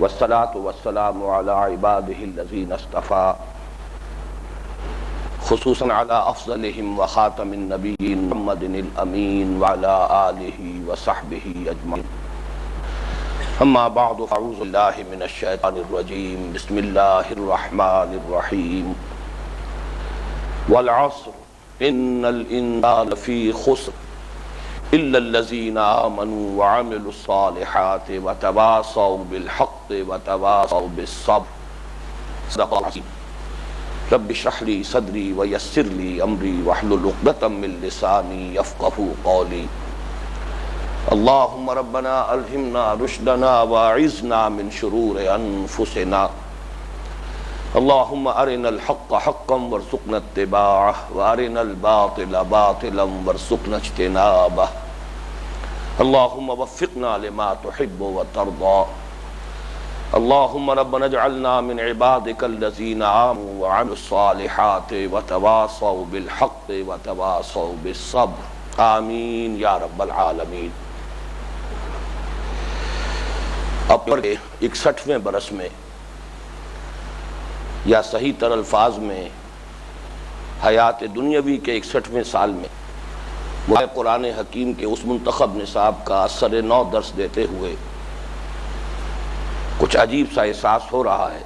والصلاة والسلام على عباده الذين اصطفى خصوصا على أفضلهم وخاتم النبيين محمد الأمين وعلى آله وصحبه أجمعين. أما بعد فأعوذ بالله من الشيطان الرجيم. بسم الله الرحمن الرحيم. والعصر إن الإنسان لفي خسر إلا الذين آمنوا وعملوا الصالحات وتواصوا بالحق وتواصوا بالصبر. صدق الله العظيم. رب اشرح لي صدري ويسر لي أمري واحلل عقدة من لساني يفقهوا قولي. اللهم ربنا ألهمنا رشدنا واعذنا من شرور أنفسنا. اللهم أرنا الحق حقا وارزقنا اتباعه وأرنا الباطل باطلا وارزقنا اجتنابه. اللهم وفقنا لما تحب وترضى. اللهم ربنا اجعلنا من عبادك الذين آمنوا وعملوا الصالحات وتواصوا بالحق وتواصوا بالصبر. آمین یا رب العالمین. اپنے 61ویں برس میں یا صحیح تر الفاظ میں حیات دنیاوی کے 61ویں سال میں قرآن حکیم کے اس منتخب نصاب کا اثر نو درس دیتے ہوئے کچھ عجیب سا احساس ہو رہا ہے،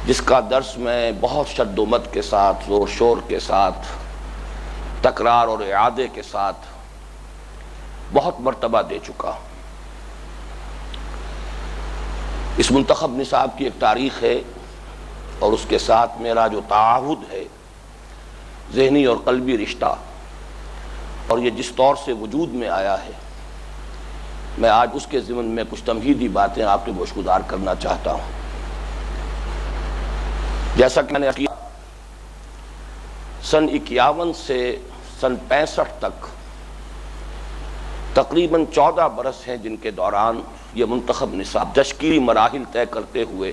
جس کا درس میں بہت شد و مد کے ساتھ، زور شور کے ساتھ، تکرار اور اعادے کے ساتھ بہت مرتبہ دے چکا ہوں۔ اس منتخب نصاب کی ایک تاریخ ہے اور اس کے ساتھ میرا جو تعاہد ہے، ذہنی اور قلبی رشتہ، اور یہ جس طور سے وجود میں آیا ہے، میں آج اس کے ضمن میں کچھ تمہیدی باتیں آپ کے گوشگزار کرنا چاہتا ہوں۔ جیسا کہ میں نے کیا، سن 51 سے سن 65 تک تقریباً 14 برس ہیں جن کے دوران یہ منتخب نصاب تشکیلی مراحل طے کرتے ہوئے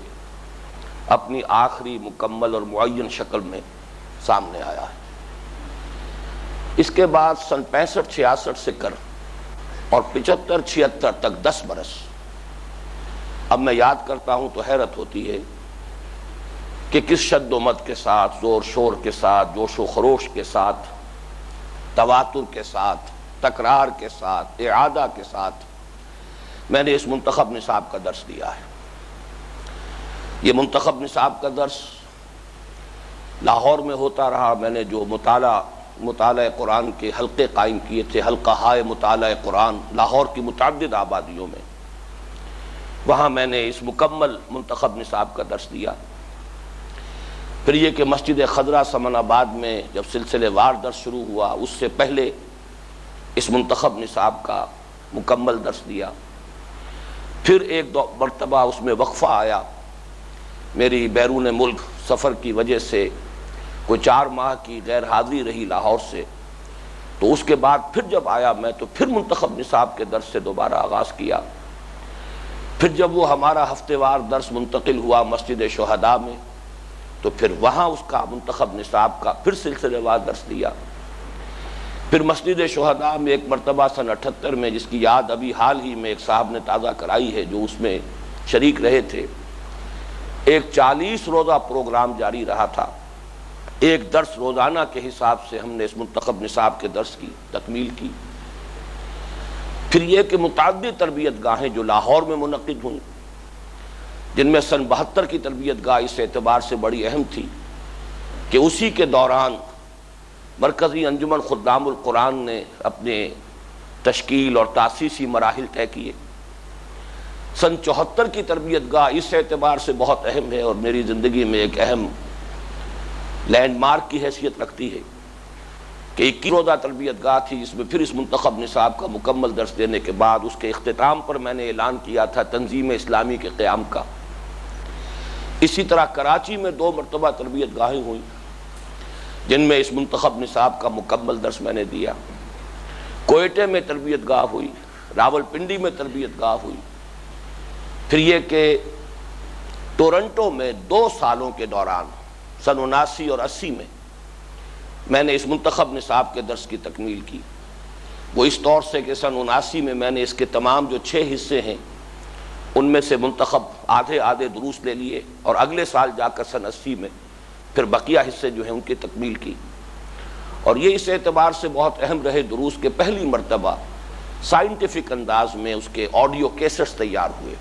اپنی آخری مکمل اور معین شکل میں سامنے آیا ہے۔ اس کے بعد سن 65-66 سے کر اور 75-76 تک 10 برس، اب میں یاد کرتا ہوں تو حیرت ہوتی ہے کہ کس شد و مد کے ساتھ، زور شور کے ساتھ، جوش و خروش کے ساتھ، تواتر کے ساتھ، تکرار کے ساتھ، اعادہ کے ساتھ میں نے اس منتخب نصاب کا درس دیا ہے۔ یہ منتخب نصاب کا درس لاہور میں ہوتا رہا۔ میں نے جو مطالعہ قرآن کے حلقے قائم کیے تھے، حلقہ ہائے مطالعہ قرآن، لاہور کی متعدد آبادیوں میں، وہاں میں نے اس مکمل منتخب نصاب کا درس دیا۔ پھر یہ کہ مسجد خضرہ سمن آباد میں جب سلسلے وار درس شروع ہوا، اس سے پہلے اس منتخب نصاب کا مکمل درس دیا۔ پھر ایک دو مرتبہ اس میں وقفہ آیا، میری بیرون ملک سفر کی وجہ سے کوئی 4 ماہ کی غیر حاضری رہی لاہور سے، تو اس کے بعد پھر جب آیا میں تو پھر منتخب نصاب کے درس سے دوبارہ آغاز کیا۔ پھر جب وہ ہمارا ہفتے وار درس منتقل ہوا مسجد شہداء میں، تو پھر وہاں اس کا منتخب نصاب کا پھر سلسلے وار درس دیا۔ پھر مسجد شہداء میں ایک مرتبہ سن 78 میں، جس کی یاد ابھی حال ہی میں ایک صاحب نے تازہ کرائی ہے جو اس میں شریک رہے تھے، ایک 40 روزہ پروگرام جاری رہا تھا۔ ایک درس روزانہ کے حساب سے ہم نے اس منتخب نصاب کے درس کی تکمیل کی۔ پھر یہ کہ متعدد تربیت گاہیں جو لاہور میں منعقد ہوئیں، جن میں سن 72 کی تربیت گاہ اس اعتبار سے بڑی اہم تھی کہ اسی کے دوران مرکزی انجمن خدام القرآن نے اپنے تشکیل اور تاسیسی مراحل طے کیے۔ سن 74 کی تربیت گاہ اس اعتبار سے بہت اہم ہے اور میری زندگی میں ایک اہم لینڈ مارک کی حیثیت رکھتی ہے کہ 21 روزہ تربیت گاہ تھی، جس میں پھر اس منتخب نصاب کا مکمل درس دینے کے بعد اس کے اختتام پر میں نے اعلان کیا تھا تنظیم اسلامی کے قیام کا۔ اسی طرح کراچی میں 2 مرتبہ تربیت گاہیں ہوئیں جن میں اس منتخب نصاب کا مکمل درس میں نے دیا۔ کوئٹے میں تربیت گاہ ہوئی، راولپنڈی میں تربیت گاہ ہوئی۔ پھر یہ کہ ٹورنٹو میں 2 سالوں کے دوران سن 79 اور 80 میں نے اس منتخب نصاب کے درس کی تکمیل کی۔ وہ اس طور سے کہ سن 79 میں نے اس کے تمام جو 6 حصے ہیں ان میں سے منتخب آدھے آدھے دروس لے لیے اور اگلے سال جا کر سن 80 میں پھر بقیہ حصے جو ہیں ان کی تکمیل کی. اور یہ اس اعتبار سے بہت اہم رہے دروس کے پہلی مرتبہ سائنٹیفک انداز میں اس کے آڈیو کیسٹس تیار ہوئے.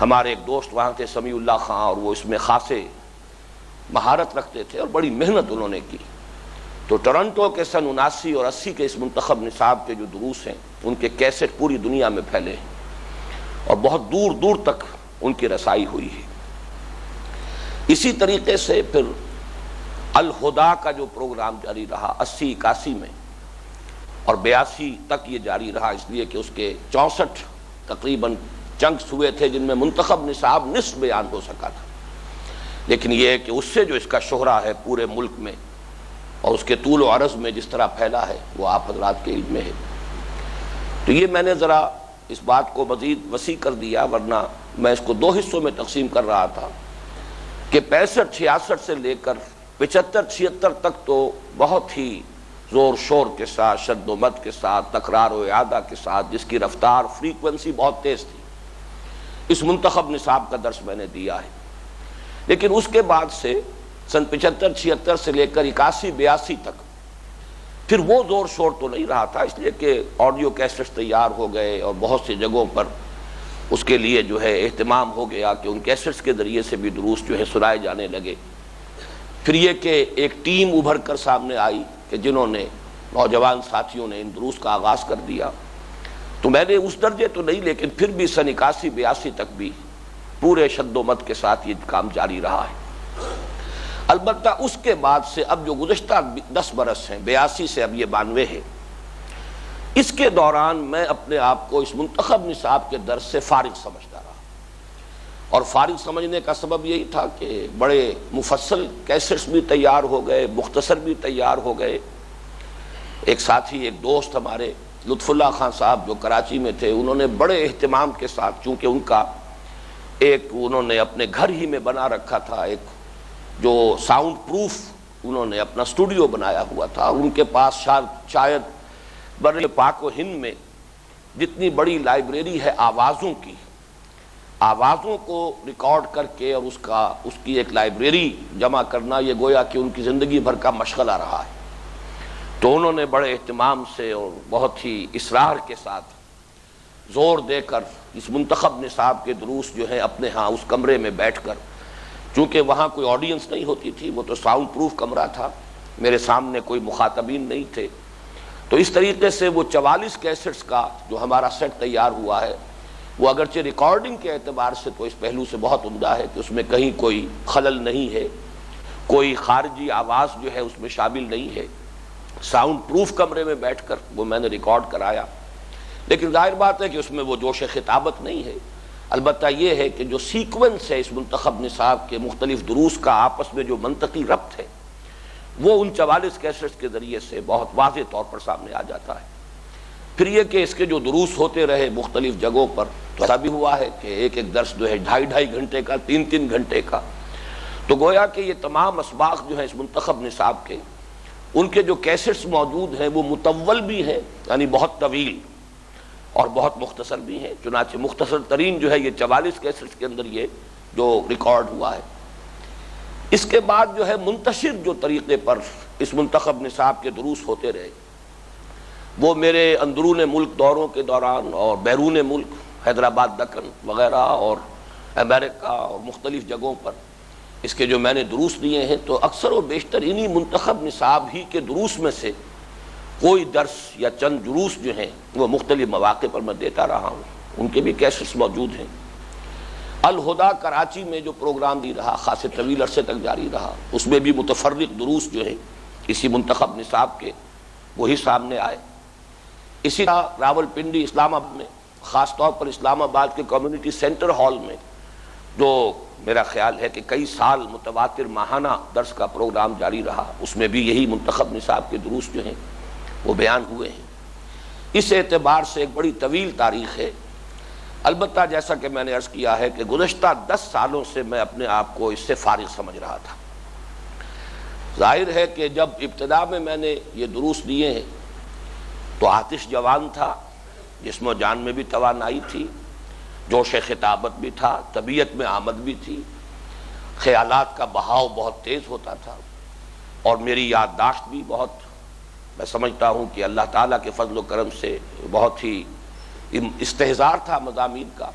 ہمارے ایک دوست وہاں تھے سمیع اللہ خان، اور وہ اس میں خاصے مہارت رکھتے تھے اور بڑی محنت انہوں نے کی. تو ٹورنٹو کے سن 79 اور 80 کے اس منتخب نصاب کے جو دروس ہیں ان کے کیسٹ پوری دنیا میں پھیلے ہیں اور بہت دور دور تک ان کی رسائی ہوئی ہے. اسی طریقے سے پھر الہدا کا جو پروگرام جاری رہا 80 81 میں اور 82 تک یہ جاری رہا، اس لیے کہ اس کے 64 تقریباً چنکس ہوئے تھے جن میں منتخب نصاب نصف بیان ہو سکا تھا. لیکن یہ ہے کہ اس سے جو اس کا شہرہ ہے پورے ملک میں اور اس کے طول و عرض میں جس طرح پھیلا ہے وہ آپ حضرات کے علم میں ہے. تو یہ میں نے ذرا اس بات کو مزید وسیع کر دیا، ورنہ میں اس کو 2 حصوں میں تقسیم کر رہا تھا کہ 65 66 سے لے کر 75 76 تک تو بہت ہی زور شور کے ساتھ، شد و مد کے ساتھ، تکرار و اعادہ کے ساتھ، جس کی رفتار فریکوینسی بہت تیز تھی، اس منتخب نصاب کا درس میں نے دیا ہے. لیکن اس کے بعد سے سن 75 76 سے لے کر 81 82 تک پھر وہ زور شور تو نہیں رہا تھا، اس لیے کہ آڈیو کیسٹس تیار ہو گئے اور بہت سی جگہوں پر اس کے لیے جو ہے اہتمام ہو گیا کہ ان کیسٹس کے ذریعے سے بھی دروس جو ہے سنائے جانے لگے. پھر یہ کہ ایک ٹیم ابھر کر سامنے آئی کہ جنہوں نے نوجوان ساتھیوں نے ان دروس کا آغاز کر دیا. تو میں نے اس درجے تو نہیں، لیکن پھر بھی سن 81 82 تک بھی پورے شد و مد کے ساتھ یہ کام جاری رہا ہے. البتہ اس کے بعد سے اب جو گزشتہ 10 برس ہیں، 82 سے اب یہ 92 ہے، اس کے دوران میں اپنے آپ کو اس منتخب نصاب کے درس سے فارغ سمجھتا رہا. اور فارغ سمجھنے کا سبب یہی تھا کہ بڑے مفصل کیسٹس بھی تیار ہو گئے، مختصر بھی تیار ہو گئے. ایک ساتھی، ایک دوست ہمارے لطف اللہ خان صاحب جو کراچی میں تھے، انہوں نے بڑے اہتمام کے ساتھ، چونکہ ان کا ایک انہوں نے اپنے گھر ہی میں بنا رکھا تھا، ایک جو ساؤنڈ پروف انہوں نے اپنا اسٹوڈیو بنایا ہوا تھا. ان کے پاس شاید بر پاک و ہند میں جتنی بڑی لائبریری ہے آوازوں کی، آوازوں کو ریکارڈ کر کے اور اس کی ایک لائبریری جمع کرنا، یہ گویا کہ ان کی زندگی بھر کا مشغلہ رہا ہے. تو انہوں نے بڑے اہتمام سے اور بہت ہی اصرار کے ساتھ زور دے کر اس منتخب نصاب کے دروس جو ہے اپنے ہاں اس کمرے میں بیٹھ کر، چونکہ وہاں کوئی آڈینس نہیں ہوتی تھی، وہ تو ساؤنڈ پروف کمرہ تھا، میرے سامنے کوئی مخاطبین نہیں تھے، تو اس طریقے سے وہ 44 کیسٹس کا جو ہمارا سیٹ تیار ہوا ہے، وہ اگرچہ ریکارڈنگ کے اعتبار سے تو اس پہلو سے بہت عمدہ ہے کہ اس میں کہیں کوئی خلل نہیں ہے، کوئی خارجی آواز جو ہے اس میں شامل نہیں ہے. ساؤنڈ پروف کمرے میں بیٹھ کر وہ میں نے ریکارڈ کرایا. لیکن ظاہر بات ہے کہ اس میں وہ جوش خطابت نہیں ہے. البتہ یہ ہے کہ جو سیکوینس ہے اس منتخب نصاب کے مختلف دروس کا آپس میں جو منطقی ربط ہے وہ ان 44 کیسٹس کے ذریعے سے بہت واضح طور پر سامنے آ جاتا ہے. پھر یہ کہ اس کے جو دروس ہوتے رہے مختلف جگہوں پر، تو ایسا بھی ہوا ہے کہ ایک ایک درس جو ہے 2.5 گھنٹے کا، 3 گھنٹے کا. تو گویا کہ یہ تمام اسباق جو ہیں اس منتخب نصاب کے، ان کے جو کیسٹس موجود ہیں وہ مطول بھی ہیں، یعنی بہت طویل، اور بہت مختصر بھی ہیں. چنانچہ مختصر ترین جو ہے یہ 44 کیسٹس کے اندر یہ جو ریکارڈ ہوا ہے. اس کے بعد جو ہے منتشر جو طریقے پر اس منتخب نصاب کے دروس ہوتے رہے، وہ میرے اندرون ملک دوروں کے دوران اور بیرون ملک، حیدرآباد، دکن وغیرہ اور امریکہ اور مختلف جگہوں پر اس کے جو میں نے دروس دیے ہیں، تو اکثر و بیشتر انہی منتخب نصاب ہی کے دروس میں سے کوئی درس یا چند دروس جو ہیں وہ مختلف مواقع پر میں دیتا رہا ہوں. ان کے بھی کیسٹس موجود ہیں. الہدا کراچی میں جو پروگرام دی رہا، خاصے طویل عرصے تک جاری رہا، اس میں بھی متفرق دروس جو ہیں اسی منتخب نصاب کے وہی سامنے آئے. اسی طرح راول پنڈی اسلام آباد میں، خاص طور پر اسلام آباد کے کمیونٹی سینٹر ہال میں، جو میرا خیال ہے کہ کئی سال متواتر ماہانہ درس کا پروگرام جاری رہا، اس میں بھی یہی منتخب نصاب کے دروس جو ہیں وہ بیان ہوئے ہیں. اس اعتبار سے ایک بڑی طویل تاریخ ہے. البتہ جیسا کہ میں نے عرض کیا ہے کہ گزشتہ 10 سالوں سے میں اپنے آپ کو اس سے فارغ سمجھ رہا تھا. ظاہر ہے کہ جب ابتدا میں نے یہ دروس دیے ہیں تو آتش جوان تھا، جسم و جان میں بھی توانائی تھی، جوش خطابت بھی تھا، طبیعت میں آمد بھی تھی، خیالات کا بہاؤ بہت تیز ہوتا تھا، اور میری یادداشت بھی بہت، میں سمجھتا ہوں کہ اللہ تعالیٰ کے فضل و کرم سے بہت ہی استحضار تھا مضامین کا۔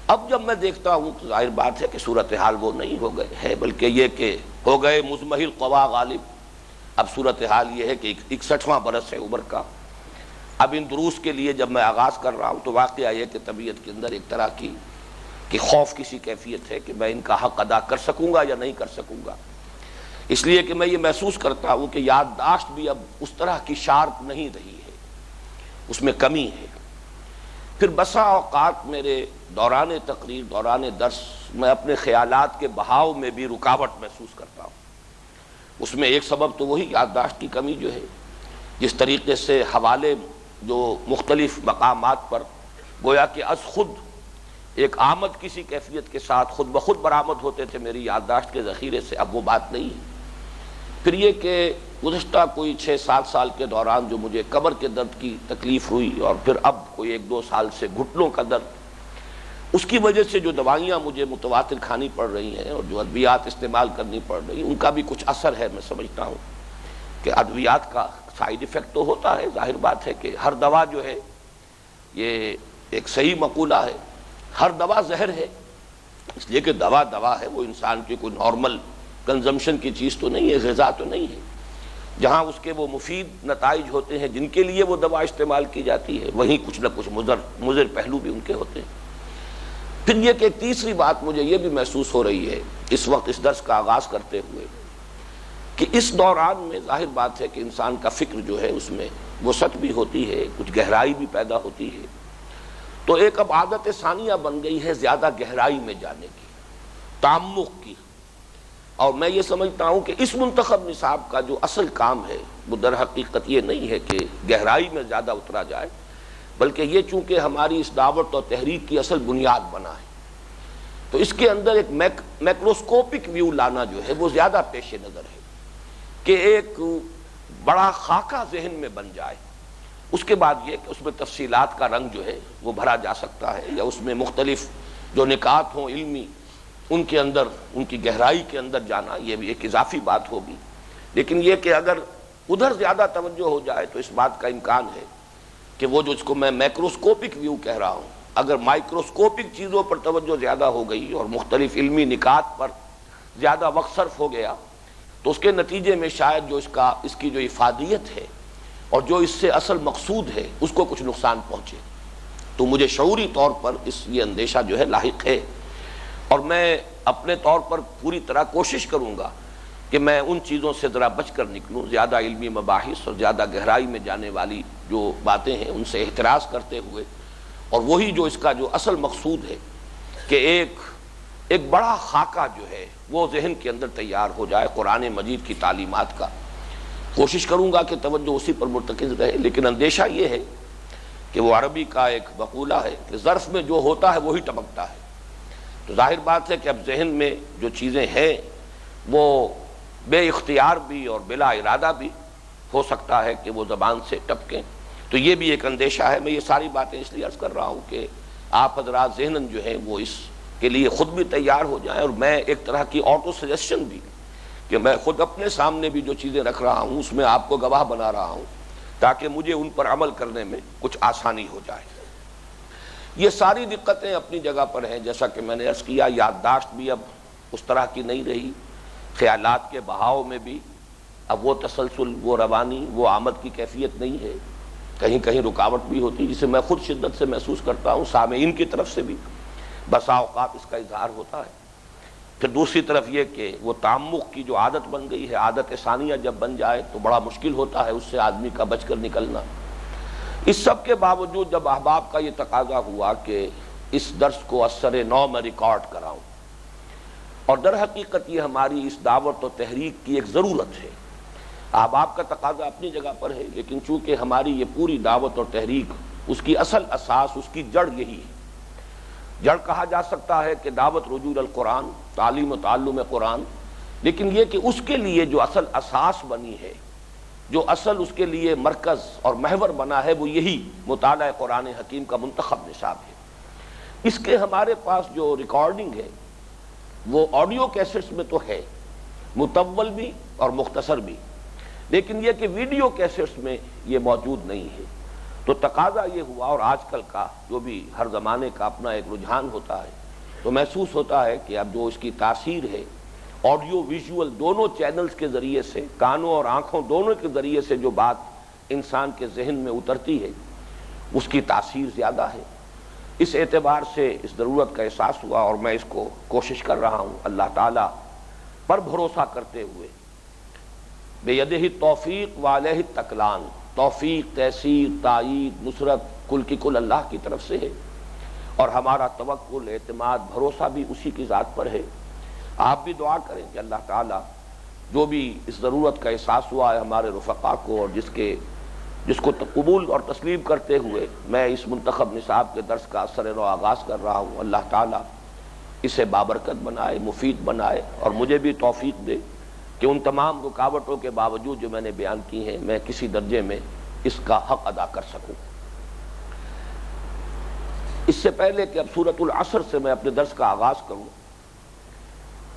اب جب میں دیکھتا ہوں تو ظاہر بات ہے کہ صورتحال وہ نہیں ہو گئے ہے، بلکہ یہ کہ ہو گئے مزمحل قوا غالب۔ اب صورتحال یہ ہے کہ 61واں برس ہے عمر کا۔ اب ان دروس کے لیے جب میں آغاز کر رہا ہوں تو واقعہ یہ کہ طبیعت کے اندر ایک طرح کی خوف کی سی کیفیت ہے کہ میں ان کا حق ادا کر سکوں گا یا نہیں کر سکوں گا، اس لیے کہ میں یہ محسوس کرتا ہوں کہ یادداشت بھی اب اس طرح کی شارپ نہیں رہی ہے، اس میں کمی ہے۔ پھر بسا اوقات میرے دوران تقریر، دوران درس، میں اپنے خیالات کے بہاؤ میں بھی رکاوٹ محسوس کرتا ہوں۔ اس میں ایک سبب تو وہی یادداشت کی کمی جو ہے، جس طریقے سے حوالے جو مختلف مقامات پر گویا کہ از خود ایک آمد کسی کیفیت کے ساتھ خود بخود برآمد ہوتے تھے میری یادداشت کے ذخیرے سے، اب وہ بات نہیں ہے۔ پھر یہ کہ گزشتہ کوئی 6-7 سال کے دوران جو مجھے کمر کے درد کی تکلیف ہوئی، اور پھر اب کوئی 1-2 سال سے گھٹنوں کا درد، اس کی وجہ سے جو دوائیاں مجھے متواتر کھانی پڑ رہی ہیں اور جو ادویات استعمال کرنی پڑ رہی ہیں، ان کا بھی کچھ اثر ہے۔ میں سمجھتا ہوں کہ ادویات کا سائیڈ ایفیکٹ تو ہوتا ہے، ظاہر بات ہے کہ ہر دوا جو ہے، یہ ایک صحیح مقولہ ہے، ہر دوا زہر ہے، اس لیے کہ دوا ہے، وہ انسان کی کوئی نارمل کنزمپشن کی چیز تو نہیں ہے، غذا تو نہیں ہے۔ جہاں اس کے وہ مفید نتائج ہوتے ہیں جن کے لیے وہ دوا استعمال کی جاتی ہے، وہیں کچھ نہ کچھ مضر پہلو بھی ان کے ہوتے ہیں۔ پھر یہ کہ تیسری بات مجھے یہ بھی محسوس ہو رہی ہے اس وقت اس درس کا آغاز کرتے ہوئے، کہ اس دوران میں ظاہر بات ہے کہ انسان کا فکر جو ہے اس میں وسعت بھی ہوتی ہے، کچھ گہرائی بھی پیدا ہوتی ہے، تو ایک اب عادت ثانیہ بن گئی ہے زیادہ گہرائی میں جانے کی، تعمق کی۔ اور میں یہ سمجھتا ہوں کہ اس منتخب نصاب کا جو اصل کام ہے وہ در حقیقت یہ نہیں ہے کہ گہرائی میں زیادہ اترا جائے، بلکہ یہ چونکہ ہماری اس دعوت اور تحریک کی اصل بنیاد بنا ہے، تو اس کے اندر ایک میکروسکوپک ویو لانا جو ہے وہ زیادہ پیش نظر ہے، کہ ایک بڑا خاکہ ذہن میں بن جائے۔ اس کے بعد یہ کہ اس میں تفصیلات کا رنگ جو ہے وہ بھرا جا سکتا ہے، یا اس میں مختلف جو نکات ہوں علمی، ان کے اندر، ان کی گہرائی کے اندر جانا، یہ بھی ایک اضافی بات ہوگی۔ لیکن یہ کہ اگر ادھر زیادہ توجہ ہو جائے تو اس بات کا امکان ہے کہ وہ جو اس کو میں میکروسکوپک ویو کہہ رہا ہوں، اگر مائکروسکوپک چیزوں پر توجہ زیادہ ہو گئی اور مختلف علمی نکات پر زیادہ وقت صرف ہو گیا، تو اس کے نتیجے میں شاید جو اس کی جو افادیت ہے اور جو اس سے اصل مقصود ہے اس کو کچھ نقصان پہنچے۔ تو مجھے شعوری طور پر یہ اندیشہ جو ہے لاحق ہے، اور میں اپنے طور پر پوری طرح کوشش کروں گا کہ میں ان چیزوں سے ذرا بچ کر نکلوں، زیادہ علمی مباحث اور زیادہ گہرائی میں جانے والی جو باتیں ہیں ان سے احتراز کرتے ہوئے، اور وہی جو اس کا جو اصل مقصود ہے کہ ایک بڑا خاکہ جو ہے وہ ذہن کے اندر تیار ہو جائے قرآن مجید کی تعلیمات کا۔ کوشش کروں گا کہ توجہ اسی پر مرتکز رہے، لیکن اندیشہ یہ ہے کہ وہ عربی کا ایک مقولہ ہے کہ ظرف میں جو ہوتا ہے وہی ٹپکتا ہے، تو ظاہر بات ہے کہ اب ذہن میں جو چیزیں ہیں وہ بے اختیار بھی اور بلا ارادہ بھی ہو سکتا ہے کہ وہ زبان سے ٹپکیں، تو یہ بھی ایک اندیشہ ہے۔ میں یہ ساری باتیں اس لیے عرض کر رہا ہوں کہ آپ حضرات ذہناً جو ہیں وہ اس کے لیے خود بھی تیار ہو جائیں، اور میں ایک طرح کی آٹو سجیشن بھی کہ میں خود اپنے سامنے بھی جو چیزیں رکھ رہا ہوں اس میں آپ کو گواہ بنا رہا ہوں، تاکہ مجھے ان پر عمل کرنے میں کچھ آسانی ہو جائے۔ یہ ساری دقتیں اپنی جگہ پر ہیں، جیسا کہ میں نے عرض کیا، یادداشت بھی اب اس طرح کی نہیں رہی، خیالات کے بہاؤ میں بھی اب وہ تسلسل، وہ روانی، وہ آمد کی کیفیت نہیں ہے، کہیں کہیں رکاوٹ بھی ہوتی، جسے میں خود شدت سے محسوس کرتا ہوں، سامعین کی طرف سے بھی بسا اوقات اس کا اظہار ہوتا ہے۔ پھر دوسری طرف یہ کہ وہ تعمق کی جو عادت بن گئی ہے، عادت ثانیہ جب بن جائے تو بڑا مشکل ہوتا ہے اس سے آدمی کا بچ کر نکلنا۔ اس سب کے باوجود جب احباب کا یہ تقاضا ہوا کہ اس درس کو اثر نو میں ریکارڈ کراؤں، اور در حقیقت یہ ہماری اس دعوت و تحریک کی ایک ضرورت ہے، احباب کا تقاضا اپنی جگہ پر ہے، لیکن چونکہ ہماری یہ پوری دعوت اور تحریک اس کی اصل اساس، اس کی جڑ یہی ہے۔ جڑ کہا جا سکتا ہے کہ دعوت رجوع القرآن، تعلیم و تعلم قرآن، لیکن یہ کہ اس کے لیے جو اصل اساس بنی ہے، جو اصل اس کے لیے مرکز اور محور بنا ہے، وہ یہی مطالعہ قرآن حکیم کا منتخب نصاب ہے۔ اس کے ہمارے پاس جو ریکارڈنگ ہے وہ آڈیو کیسٹس میں تو ہے، مطول بھی اور مختصر بھی، لیکن یہ کہ ویڈیو کیسٹس میں یہ موجود نہیں ہے۔ تو تقاضا یہ ہوا، اور آج کل کا جو بھی ہر زمانے کا اپنا ایک رجحان ہوتا ہے، تو محسوس ہوتا ہے کہ اب جو اس کی تاثیر ہے آڈیو ویژول دونوں چینلز کے ذریعے سے، کانوں اور آنکھوں دونوں کے ذریعے سے جو بات انسان کے ذہن میں اترتی ہے اس کی تاثیر زیادہ ہے۔ اس اعتبار سے اس ضرورت کا احساس ہوا، اور میں اس کو کوشش کر رہا ہوں اللہ تعالیٰ پر بھروسہ کرتے ہوئے، بیدہ توفیق وعلیہ التکلان، توفیق، تیسیر، تائید، نصرت کل کی کل اللہ کی طرف سے ہے، اور ہمارا توکل، اعتماد، بھروسہ بھی اسی کی ذات پر ہے۔ آپ بھی دعا کریں کہ اللہ تعالیٰ جو بھی اس ضرورت کا احساس ہوا ہے ہمارے رفقا کو، اور جس کو قبول اور تسلیم کرتے ہوئے میں اس منتخب نصاب کے درس کا سر نو آغاز کر رہا ہوں، اللہ تعالیٰ اسے بابرکت بنائے، مفید بنائے، اور مجھے بھی توفیق دے کہ ان تمام رکاوٹوں کے باوجود جو میں نے بیان کی ہیں میں کسی درجے میں اس کا حق ادا کر سکوں۔ اس سے پہلے کہ اب سورۃ العصر سے میں اپنے درس کا آغاز کروں،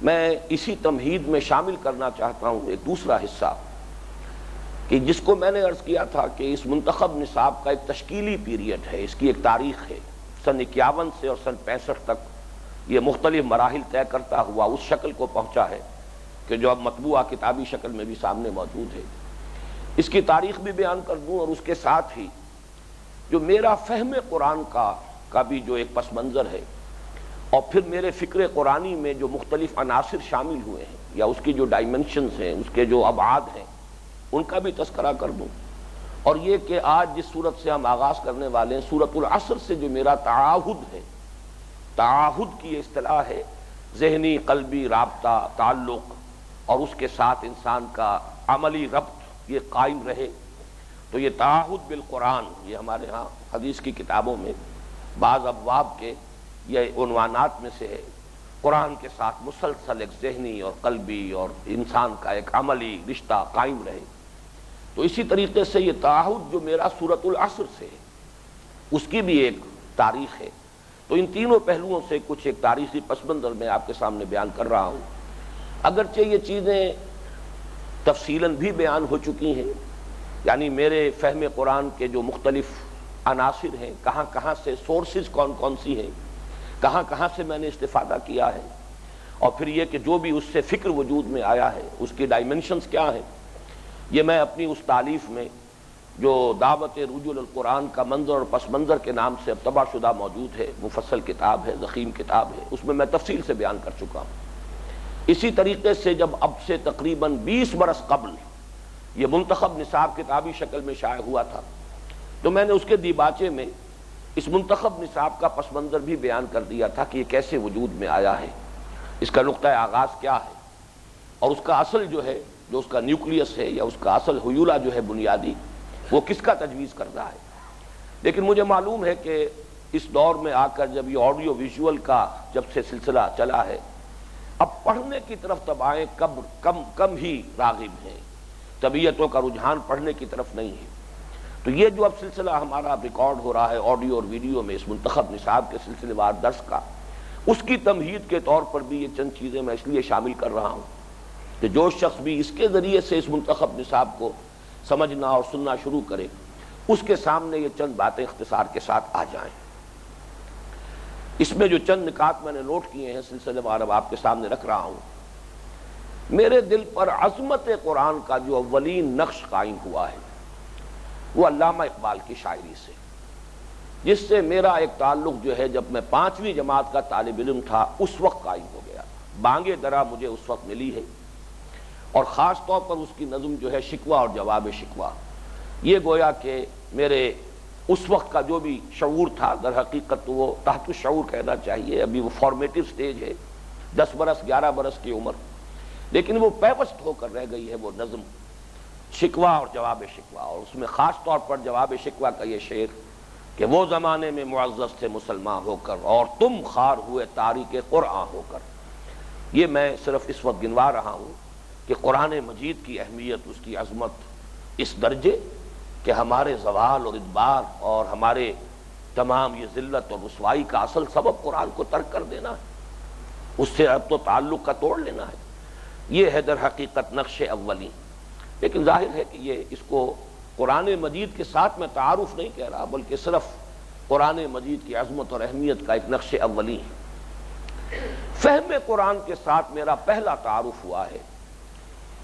میں اسی تمہید میں شامل کرنا چاہتا ہوں ایک دوسرا حصہ، کہ جس کو میں نے عرض کیا تھا کہ اس منتخب نصاب کا ایک تشکیلی پیریڈ ہے، اس کی ایک تاریخ ہے، سن 51 سے اور سن 65 تک یہ مختلف مراحل طے کرتا ہوا اس شکل کو پہنچا ہے کہ جو اب مطبوعہ کتابی شکل میں بھی سامنے موجود ہے۔ اس کی تاریخ بھی بیان کر دوں، اور اس کے ساتھ ہی جو میرا فہم قرآن کا بھی جو ایک پس منظر ہے، اور پھر میرے فکر قرآنی میں جو مختلف عناصر شامل ہوئے ہیں، یا اس کی جو ڈائمنشنز ہیں، اس کے جو ابعاد ہیں، ان کا بھی تذکرہ کر دوں۔ اور یہ کہ آج جس صورت سے ہم آغاز کرنے والے ہیں، سورۃ العصر سے جو میرا تعاہد ہے، تعاہد کی اصطلاح ہے ذہنی قلبی رابطہ، تعلق، اور اس کے ساتھ انسان کا عملی ربط یہ قائم رہے، تو یہ تعاہد بالقرآن، یہ ہمارے ہاں حدیث کی کتابوں میں بعض ابواب کے یہ عنوانات میں سے ہے، قرآن کے ساتھ مسلسل ایک ذہنی اور قلبی اور انسان کا ایک عملی رشتہ قائم رہے۔ تو اسی طریقے سے یہ تعاہد جو میرا سورۃ العصر سے ہے، اس کی بھی ایک تاریخ ہے۔ تو ان تینوں پہلوؤں سے کچھ ایک تاریخی پس منظر میں آپ کے سامنے بیان کر رہا ہوں، اگرچہ یہ چیزیں تفصیلاً بھی بیان ہو چکی ہیں، یعنی میرے فہم قرآن کے جو مختلف عناصر ہیں، کہاں کہاں سے سورسز کون کون سی ہیں، کہاں کہاں سے میں نے استفادہ کیا ہے، اور پھر یہ کہ جو بھی اس سے فکر وجود میں آیا ہے اس کی ڈائمنشنز کیا ہیں، یہ میں اپنی اس تالیف میں جو دعوت رجوع القرآن کا منظر اور پس منظر کے نام سے اب طبع شدہ موجود ہے، مفصل کتاب ہے، ضخیم کتاب ہے، اس میں تفصیل سے بیان کر چکا ہوں۔ اسی طریقے سے جب اب سے تقریباً 20 برس قبل یہ منتخب نصاب کتابی شکل میں شائع ہوا تھا، تو میں نے اس کے دیباچے میں اس منتخب نصاب کا پس منظر بھی بیان کر دیا تھا کہ یہ کیسے وجود میں آیا ہے، اس کا نقطہ آغاز کیا ہے، اور اس کا اصل جو ہے، جو اس کا نیوکلیس ہے، یا اس کا اصل حیولہ جو ہے بنیادی، وہ کس کا تجویز کر رہا ہے۔ لیکن مجھے معلوم ہے کہ اس دور میں آ کر جب یہ آڈیو ویژول کا جب سے سلسلہ چلا ہے، اب پڑھنے کی طرف طبعیں کم ہی راغب ہیں، طبیعتوں کا رجحان پڑھنے کی طرف نہیں ہے۔ تو یہ جو اب سلسلہ ہمارا ریکارڈ ہو رہا ہے آڈیو اور ویڈیو میں اس منتخب نصاب کے سلسلے وار درس کا، اس کی تمہید کے طور پر بھی یہ چند چیزیں میں اس لیے شامل کر رہا ہوں کہ جو شخص بھی اس کے ذریعے سے اس منتخب نصاب کو سمجھنا اور سننا شروع کرے، اس کے سامنے یہ چند باتیں اختصار کے ساتھ آ جائیں۔ اس میں جو چند نکات میں نے نوٹ کیے ہیں سلسلے وار اب آپ کے سامنے رکھ رہا ہوں۔ میرے دل پر عظمت قرآن کا جو اولین نقش قائم ہوا ہے وہ علامہ اقبال کی شاعری سے، جس سے میرا ایک تعلق جو ہے جب میں 5ویں جماعت کا طالب علم تھا اس وقت قائم ہو گیا۔ بانگ درا مجھے اس وقت ملی ہے، اور خاص طور پر اس کی نظم جو ہے شکوہ اور جواب شکوہ، یہ گویا کہ میرے اس وقت کا جو بھی شعور تھا، در حقیقت وہ تحت الشعور کہنا چاہیے، ابھی وہ فارمیٹیو سٹیج ہے، 10 برس 11 برس کی عمر، لیکن وہ پیوست ہو کر رہ گئی ہے وہ نظم شکوہ اور جواب شکوہ۔ اور اس میں خاص طور پر جواب شکوہ کا یہ شعر کہ وہ زمانے میں معزز تھے مسلمان ہو کر، اور تم خار ہوئے تاریک قرآن ہو کر۔ یہ میں صرف اس وقت گنوا رہا ہوں کہ قرآن مجید کی اہمیت، اس کی عظمت اس درجے کہ ہمارے زوال اور ادبار اور ہمارے تمام یہ ذلت اور رسوائی کا اصل سبب قرآن کو ترک کر دینا ہے، اس سے اب تو تعلق کا توڑ لینا ہے۔ یہ ہے در حقیقت نقش اولی۔ لیکن ظاہر ہے کہ یہ اس کو قرآن مجید کے ساتھ میں تعارف نہیں کہہ رہا، بلکہ صرف قرآن مجید کی عظمت اور اہمیت کا ایک نقش اولی ہے۔ فہم قرآن کے ساتھ میرا پہلا تعارف ہوا ہے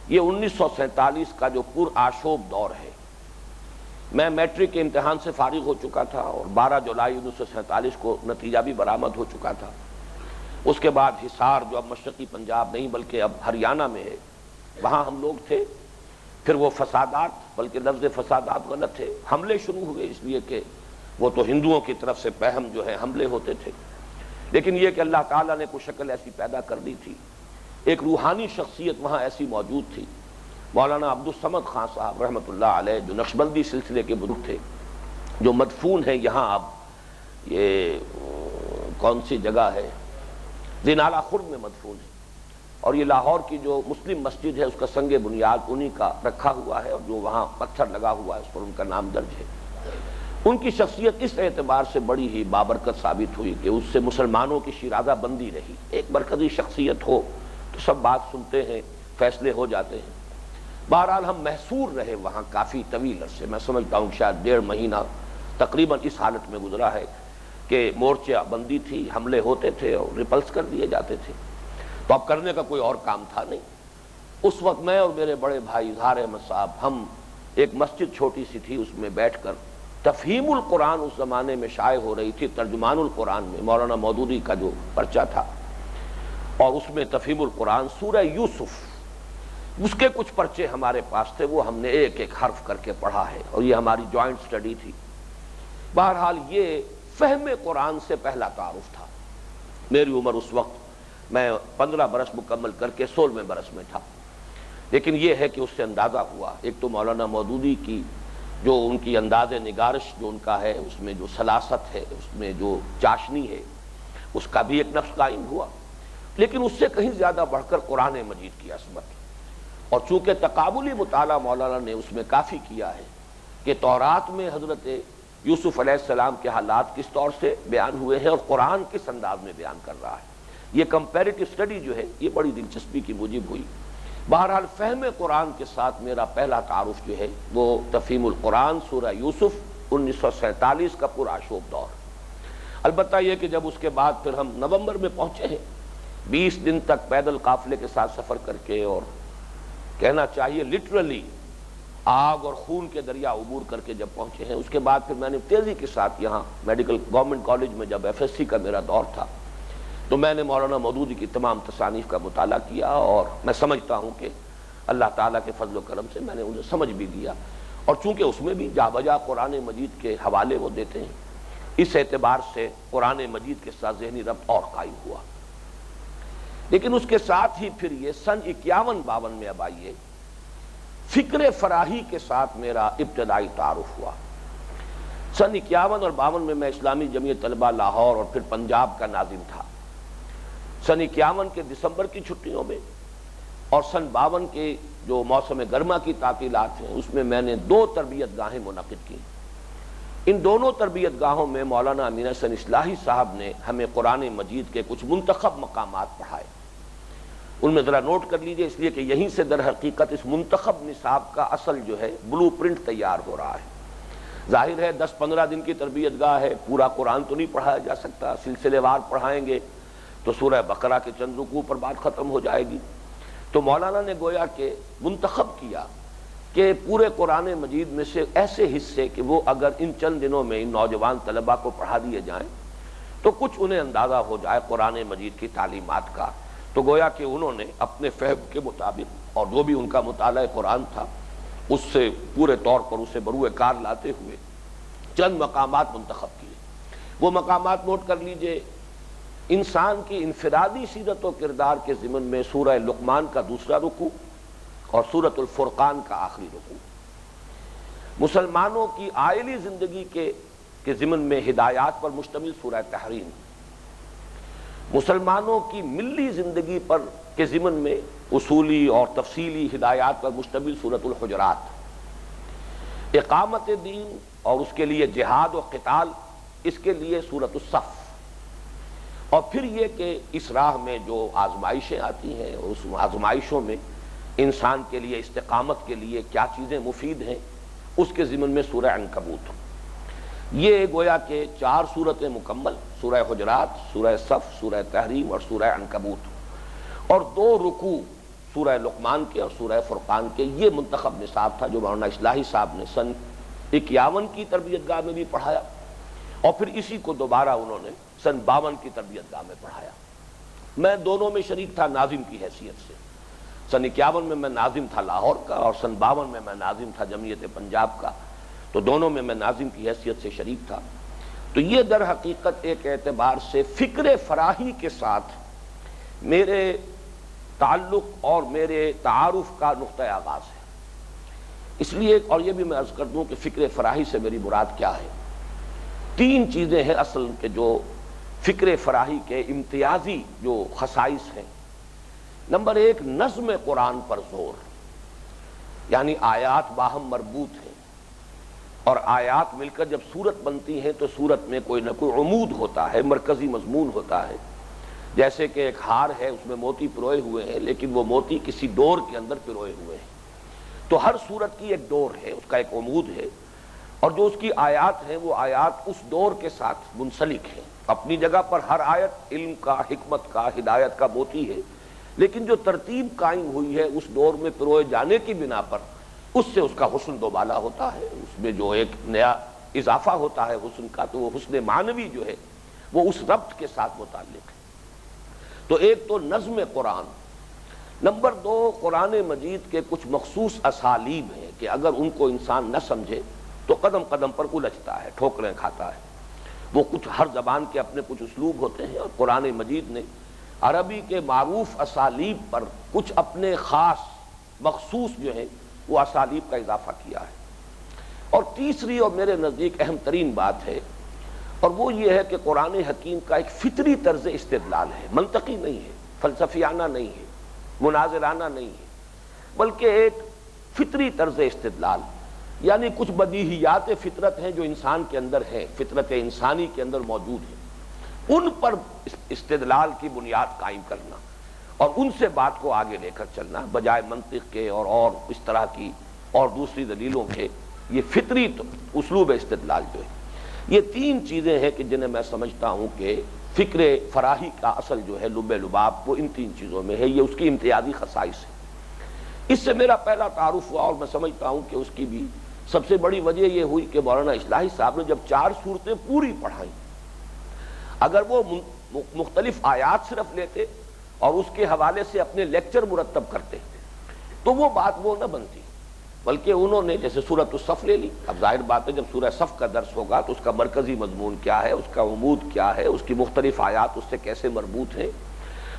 یہ 1947 کا جو پر آشوب دور ہے۔ میں میٹرک کے امتحان سے فارغ ہو چکا تھا اور 12 جولائی 1947 کو نتیجہ بھی برآمد ہو چکا تھا۔ اس کے بعد حصار جو اب مشرقی پنجاب نہیں بلکہ اب ہریانہ میں ہے، وہاں ہم لوگ تھے۔ پھر وہ فسادات، بلکہ لفظ فسادات غلط تھے، حملے شروع ہوئے، اس لیے کہ وہ تو ہندوؤں کی طرف سے پہم جو ہے حملے ہوتے تھے، لیکن یہ کہ اللہ تعالیٰ نے کوئی شکل ایسی پیدا کر دی تھی، ایک روحانی شخصیت وہاں ایسی موجود تھی، مولانا عبدالصمد خان صاحب رحمۃ اللہ علیہ، جو نقشبندی سلسلے کے بزرگ تھے، جو مدفون ہیں یہاں اب یہ کون سی جگہ ہے، زینالہ خرد میں مدفون ہے، اور یہ لاہور کی جو مسلم مسجد ہے اس کا سنگ بنیاد انہی کا رکھا ہوا ہے، اور جو وہاں پتھر لگا ہوا ہے اس پر ان کا نام درج ہے۔ ان کی شخصیت اس اعتبار سے بڑی ہی بابرکت ثابت ہوئی کہ اس سے مسلمانوں کی شیرازہ بندی رہی۔ ایک مرکزی شخصیت ہو تو سب بات سنتے ہیں، فیصلے ہو جاتے ہیں۔ بہرحال ہم محصور رہے وہاں کافی طویل عرصے، میں سمجھتا ہوں شاید 1.5 مہینہ تقریباً اس حالت میں گزرا ہے کہ مورچہ بندی تھی، حملے ہوتے تھے اور ریپلس کر دیے جاتے تھے، تو اب کرنے کا کوئی اور کام تھا نہیں۔ اس وقت میں اور میرے بڑے بھائی اظہار احمد صاحب، ہم ایک مسجد چھوٹی سی تھی، اس میں بیٹھ کر تفہیم القرآن اس زمانے میں شائع ہو رہی تھی، ترجمان القرآن میں مولانا مودودی کا جو پرچہ تھا، اور اس میں تفہیم القرآن سورہ یوسف، اس کے کچھ پرچے ہمارے پاس تھے، وہ ہم نے ایک ایک حرف کر کے پڑھا ہے، اور یہ ہماری جوائنٹ سٹڈی تھی۔ بہرحال یہ فہم قرآن سے پہلا تعارف تھا۔ میری عمر اس وقت، میں 15 برس مکمل کر کے 16ویں برس میں تھا، لیکن یہ ہے کہ اس سے اندازہ ہوا، ایک تو مولانا مودودی کی جو ان کی انداز نگارش جو ان کا ہے، اس میں جو سلاست ہے، اس میں جو چاشنی ہے، اس کا بھی ایک نقش قائم ہوا، لیکن اس سے کہیں زیادہ بڑھ کر قرآن مجید کی عظمت، اور چونکہ تقابلی مطالعہ مولانا نے اس میں کافی کیا ہے کہ تورات میں حضرت یوسف علیہ السلام کے حالات کس طور سے بیان ہوئے ہیں اور قرآن کس انداز میں بیان کر رہا ہے، یہ کمپیریٹو سٹڈی جو ہے یہ بڑی دلچسپی کی موجب ہوئی۔ بہرحال فہم قرآن کے ساتھ میرا پہلا تعارف جو ہے وہ تفہیم القرآن سورہ یوسف 1947 کا پرآشوب دور۔ البتہ یہ کہ جب اس کے بعد پھر ہم نومبر میں پہنچے ہیں، 20 دن تک پیدل قافلے کے ساتھ سفر کر کے، اور کہنا چاہیے لٹرلی آگ اور خون کے دریا عبور کر کے جب پہنچے ہیں، اس کے بعد پھر میں نے تیزی کے ساتھ یہاں میڈیکل گورنمنٹ کالج میں جب FSC کا میرا دور تھا تو میں نے مولانا مودودی کی تمام تصانیف کا مطالعہ کیا، اور میں سمجھتا ہوں کہ اللہ تعالیٰ کے فضل و کرم سے میں نے انہیں سمجھ بھی لیا، اور چونکہ اس میں بھی جا بجا قرآن مجید کے حوالے وہ دیتے ہیں، اس اعتبار سے قرآن مجید کے ساتھ ذہنی ربط اور قائم ہوا۔ لیکن اس کے ساتھ ہی پھر یہ سن 51-52 میں اب آئیے فکر فراہی کے ساتھ میرا ابتدائی تعارف ہوا۔ سن 51 اور 52 میں اسلامی جمعیت طلبہ لاہور اور پھر پنجاب کا ناظم تھا۔ سن 51 کے دسمبر کی چھٹیوں میں اور سن 52 کے جو موسم گرما کی تعطیلات ہیں اس میں میں نے 2 تربیت گاہیں منعقد کی۔ ان دونوں تربیت گاہوں میں مولانا امین حسن اصلاحی صاحب نے ہمیں قرآن مجید کے کچھ منتخب مقامات پڑھائے۔ ان میں ذرا نوٹ کر لیجئے، اس لیے کہ یہیں سے در حقیقت اس منتخب نصاب کا اصل جو ہے بلو پرنٹ تیار ہو رہا ہے۔ ظاہر ہے 10-15 دن کی تربیت گاہ ہے، پورا قرآن تو نہیں پڑھایا جا سکتا، سلسلے وار پڑھائیں گے تو سورہ بقرہ کے چند رکوع پر بات ختم ہو جائے گی، تو مولانا نے گویا کہ منتخب کیا کہ پورے قرآن مجید میں سے ایسے حصے کہ وہ اگر ان چند دنوں میں ان نوجوان طلباء کو پڑھا دیے جائیں تو کچھ انہیں اندازہ ہو جائے قرآن مجید کی تعلیمات کا۔ تو گویا کہ انہوں نے اپنے فہم کے مطابق اور جو بھی ان کا مطالعہ قرآن تھا اس سے پورے طور پر اسے بروئے کار لاتے ہوئے چند مقامات منتخب کیے۔ وہ مقامات نوٹ کر لیجئے۔ انسان کی انفرادی سیرت و کردار کے ضمن میں سورہ لقمان کا 2 رکوع اور سورۃ الفرقان کا آخری رکوع، مسلمانوں کی عائلی زندگی کے ضمن میں ہدایات پر مشتمل سورہ تحریم، مسلمانوں کی ملی زندگی پر کے ضمن میں اصولی اور تفصیلی ہدایات پر مشتمل سورۃ الحجرات، اقامت دین اور اس کے لیے جہاد و قتال اس کے لیے سورۃ الصف، اور پھر یہ کہ اس راہ میں جو آزمائشیں آتی ہیں اس آزمائشوں میں انسان کے لیے استقامت کے لیے کیا چیزیں مفید ہیں، اس کے ضمن میں سورہ عنکبوت۔ یہ گویا کہ 4 صورتیں مکمل، سورہ حجرات، سورہ صف، سورہ تحریم اور سورہ عنکبوت، اور 2 رکوع سورہ لقمان کے اور سورہ فرقان کے۔ یہ منتخب نصاب تھا جو مولانا اصلاحی صاحب نے سن 51 کی تربیت گاہ میں بھی پڑھایا، اور پھر اسی کو دوبارہ انہوں نے سن 52 کی تربیت گاہ میں پڑھایا۔ میں دونوں میں شریک تھا ناظم کی حیثیت سے۔ سن 51 میں میں ناظم تھا لاہور کا، اور سن 52 میں میں ناظم تھا جمعیت پنجاب کا، تو دونوں میں میں ناظم کی حیثیت سے شریک تھا۔ تو یہ در حقیقت ایک اعتبار سے فکر فراہی کے ساتھ میرے تعلق اور میرے تعارف کا نقطہ آغاز ہے۔ اس لیے، اور یہ بھی میں عرض کر دوں کہ فکر فراہی سے میری مراد کیا ہے۔ 3 چیزیں ہیں اصل کے جو فکر فراہی کے امتیازی جو خصائص ہیں۔ نمبر 1، نظم قرآن پر زور، یعنی آیات باہم مربوط ہیں، اور آیات مل کر جب سورت بنتی ہیں تو سورت میں کوئی نہ کوئی عمود ہوتا ہے، مرکزی مضمون ہوتا ہے۔ جیسے کہ ایک ہار ہے، اس میں موتی پروئے ہوئے ہیں، لیکن وہ موتی کسی ڈور کے اندر پروئے ہوئے ہیں، تو ہر سورت کی ایک ڈور ہے، اس کا ایک عمود ہے، اور جو اس کی آیات ہیں وہ آیات اس ڈور کے ساتھ منسلک ہیں۔ اپنی جگہ پر ہر آیت علم کا، حکمت کا، ہدایت کا موتی ہے، لیکن جو ترتیب قائم ہوئی ہے اس ڈور میں پروئے جانے کی بنا پر اس سے اس کا حسن دوبالا ہوتا ہے، اس میں جو ایک نیا اضافہ ہوتا ہے حسن کا، تو وہ حسن معنوی جو ہے وہ اس ربط کے ساتھ متعلق ہے۔ تو ایک تو نظم قرآن، نمبر 2 قرآن مجید کے کچھ مخصوص اسالیب ہیں کہ اگر ان کو انسان نہ سمجھے تو قدم قدم پر الجھتا ہے، ٹھوکریں کھاتا ہے۔ وہ کچھ، ہر زبان کے اپنے کچھ اسلوب ہوتے ہیں، اور قرآن مجید نے عربی کے معروف اسالیب پر کچھ اپنے خاص مخصوص جو ہے وہ اسالیب کا اضافہ کیا ہے۔ اور تیسری اور میرے نزدیک اہم ترین بات ہے، اور وہ یہ ہے کہ قرآن حکیم کا ایک فطری طرز استدلال ہے، منطقی نہیں ہے، فلسفیانہ نہیں ہے، مناظرانہ نہیں ہے، بلکہ ایک فطری طرز استدلال، یعنی کچھ بدیہیات فطرت ہیں جو انسان کے اندر ہیں، فطرت انسانی کے اندر موجود ہیں، ان پر استدلال کی بنیاد قائم کرنا اور ان سے بات کو آگے لے کر چلنا، بجائے منطق کے اور اس طرح کی اور دوسری دلیلوں کے۔ یہ فطری اسلوب استدلال جو ہے، یہ 3 چیزیں ہیں کہ جنہیں میں سمجھتا ہوں کہ فکر فراہی کا اصل جو ہے لب لباب وہ ان 3 چیزوں میں ہے، یہ اس کی امتیازی خصائص ہے۔ اس سے میرا پہلا تعارف ہوا، اور میں سمجھتا ہوں کہ اس کی بھی سب سے بڑی وجہ یہ ہوئی کہ مولانا اصلاحی صاحب نے جب 4 صورتیں پوری پڑھائیں، اگر وہ مختلف آیات صرف لیتے اور اس کے حوالے سے اپنے لیکچر مرتب کرتے تو وہ بات وہ نہ بنتی، بلکہ انہوں نے جیسے سورۃ الصف لے لی۔ اب ظاہر بات ہے جب سورہ صف کا درس ہوگا تو اس کا مرکزی مضمون کیا ہے، اس کا عمود کیا ہے، اس کی مختلف آیات اس سے کیسے مربوط ہیں،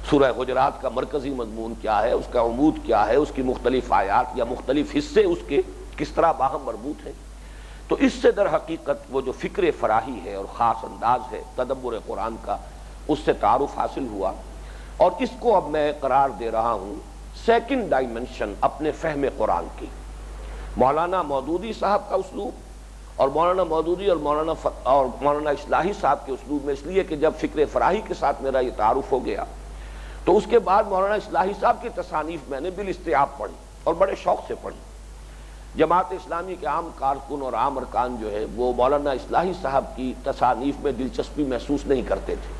سورہ حجرات کا مرکزی مضمون کیا ہے، اس کا عمود کیا ہے، اس کی مختلف آیات یا مختلف حصے اس کے کس طرح باہم مربوط ہیں۔ تو اس سے در حقیقت وہ جو فکر فراہی ہے اور خاص انداز ہے تدبر قرآن کا، اس سے تعارف حاصل ہوا، اور اس کو اب میں قرار دے رہا ہوں سیکنڈ ڈائمنشن اپنے فہم قرآن کی۔ مولانا مودودی صاحب کا اسلوب اور مولانا مودودی اور مولانا اصلاحی صاحب کے اسلوب میں، اس لیے کہ جب فکر فراہی کے ساتھ میرا یہ تعارف ہو گیا تو اس کے بعد مولانا اصلاحی صاحب کی تصانیف میں نے بالاستیعاب پڑھی اور بڑے شوق سے پڑھی۔ جماعت اسلامی کے عام کارکن اور عام ارکان جو ہے وہ مولانا اصلاحی صاحب کی تصانیف میں دلچسپی محسوس نہیں کرتے تھے،